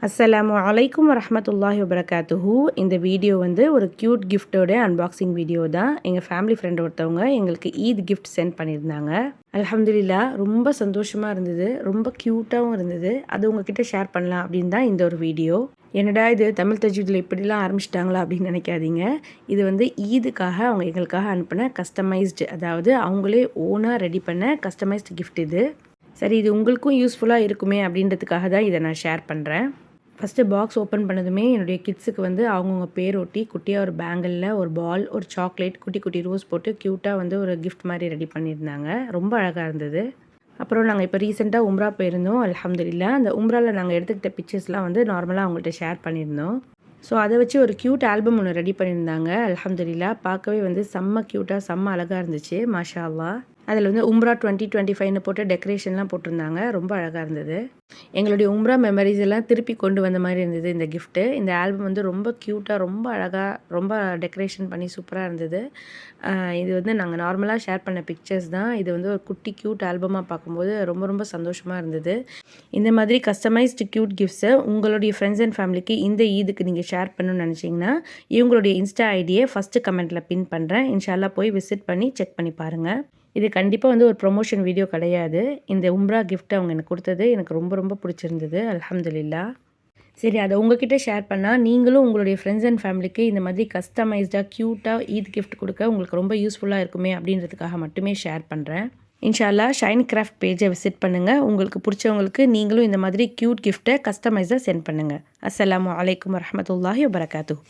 அஸ்ஸலாமு அலைக்கும் வரஹ்மத்துல்லாஹி வபரகாத்துஹு. இந்த வீடியோ வந்து ஒரு க்யூட் கிஃப்ட்டோட அன்பாக்சிங் வீடியோ தான். எங்கள் ஃபேமிலி ஃப்ரெண்ட் ஒருத்தவங்க எங்களுக்கு ஈத் கிஃப்ட் சென்ட் பண்ணியிருந்தாங்க. அல்ஹம்துலில்லாஹ் ரொம்ப சந்தோஷமாக இருந்தது, ரொம்ப க்யூட்டாகவும் இருந்தது. அது உங்ககிட்ட ஷேர் பண்ணலாம் அப்படின்னு தான் இந்த ஒரு வீடியோ. என்னடா இது தமிழ் தஜ்வீதில் இப்படிலாம் ஆரம்பிச்சிட்டாங்களா அப்படின்னு நினைக்காதீங்க. இது வந்து ஈதுக்காக அவங்க எங்களுக்காக அனுப்பின கஸ்டமைஸ்டு, அதாவது அவங்களே ஓனாக ரெடி பண்ண கஸ்டமைஸ்டு கிஃப்ட் இது. சரி, இது உங்களுக்கும் யூஸ்ஃபுல்லாக இருக்குமே அப்படின்றதுக்காக தான் இதை நான் ஷேர் பண்ணுறேன். ஃபஸ்ட்டு பாக்ஸ் ஓப்பன் பண்ணதுமே என்னுடைய கிட்ஸுக்கு வந்து அவங்கவுங்க பேர் ஒட்டி குட்டியாக ஒரு பேங்கிளில் ஒரு பால், ஒரு சாக்லேட், குட்டி குட்டி ரோஸ் போட்டு க்யூட்டாக வந்து ஒரு கிஃப்ட் மாதிரி ரெடி பண்ணியிருந்தாங்க. ரொம்ப அழகாக இருந்தது. அப்புறம் நாங்கள் இப்போ ரீசெண்டாக உம்ரா போயிருந்தோம். அல்ஹம்துலில்லாஹ் அந்த உம்ராவில் நாங்கள் எடுத்துக்கிட்ட பிக்சர்ஸ்லாம் வந்து நார்மலாக அவங்கள்ட்ட ஷேர் பண்ணியிருந்தோம். ஸோ அதை வச்சு ஒரு க்யூட் ஆல்பம் ஒன்று ரெடி பண்ணியிருந்தாங்க. அல்ஹம்துலில்லாஹ் பார்க்கவே வந்து செம்ம க்யூட்டாக செம்ம அழகாக இருந்துச்சு. மாஷா அல்லாஹ். அதில் வந்து உம்ரா 2025ன்னு போட்டு டெக்கரேஷன்லாம் போட்டிருந்தாங்க. ரொம்ப அழகாக இருந்தது. எங்களுடைய உம்ரா மெமரிஸ் எல்லாம் திருப்பி கொண்டு வந்த மாதிரி இருந்தது இந்த கிஃப்ட்டு. இந்த ஆல்பம் வந்து ரொம்ப க்யூட்டாக, ரொம்ப அழகாக, ரொம்ப டெக்கரேஷன் பண்ணி சூப்பராக இருந்தது. இது வந்து நாங்கள் நார்மலாக ஷேர் பண்ண பிக்சர்ஸ் தான். இது வந்து ஒரு குட்டி க்யூட் ஆல்பமாக பார்க்கும்போது ரொம்ப ரொம்ப சந்தோஷமாக இருந்தது. இந்த மாதிரி கஸ்டமைஸ்டு க்யூட் கிஃப்ட்ஸை உங்களுடைய ஃப்ரெண்ட்ஸ் அண்ட் ஃபேமிலிக்கு இந்த ஈதுக்கு நீங்கள் ஷேர் பண்ணணும்னு நினச்சிங்கன்னா இவங்களுடைய இன்ஸ்டா ஐடியை ஃபஸ்ட்டு கமெண்ட்டில் பின் பண்ணுறேன். இன்ஷால்லா போய் விசிட் பண்ணி செக் பண்ணி பாருங்கள். இது கண்டிப்பாக வந்து ஒரு ப்ரொமோஷன் வீடியோ கிடையாது. இந்த உம்ரா கிஃப்ட் அவங்க எனக்கு கொடுத்தது எனக்கு ரொம்ப ரொம்ப பிடிச்சிருந்தது. அல்ஹம்துலில்லாஹ். சரி, அதை உங்ககிட்ட ஷேர் பண்ணால் நீங்களும் உங்களுடைய ஃப்ரெண்ட்ஸ் அண்ட் ஃபேமிலிக்கு இந்த மாதிரி கஸ்டமைஸ்டாக க்யூட்டாக ஈத் கிஃப்ட் கொடுக்க உங்களுக்கு ரொம்ப யூஸ்ஃபுல்லாக இருக்குமே அப்படின்றதுக்காக மட்டுமே ஷேர் பண்ணுறேன். இன்ஷால்லா ஷைன் கிராஃப்ட் பேஜை விசிட் பண்ணுங்கள். உங்களுக்கு பிடிச்சவங்களுக்கு நீங்களும் இந்த மாதிரி க்யூட் கிஃப்ட்டை கஸ்டமைஸாக சென்ட் பண்ணுங்கள். அஸ்ஸலாமு அலைக்கும் வரஹ்மத்துல்லாஹி வபரகாத்துஹு.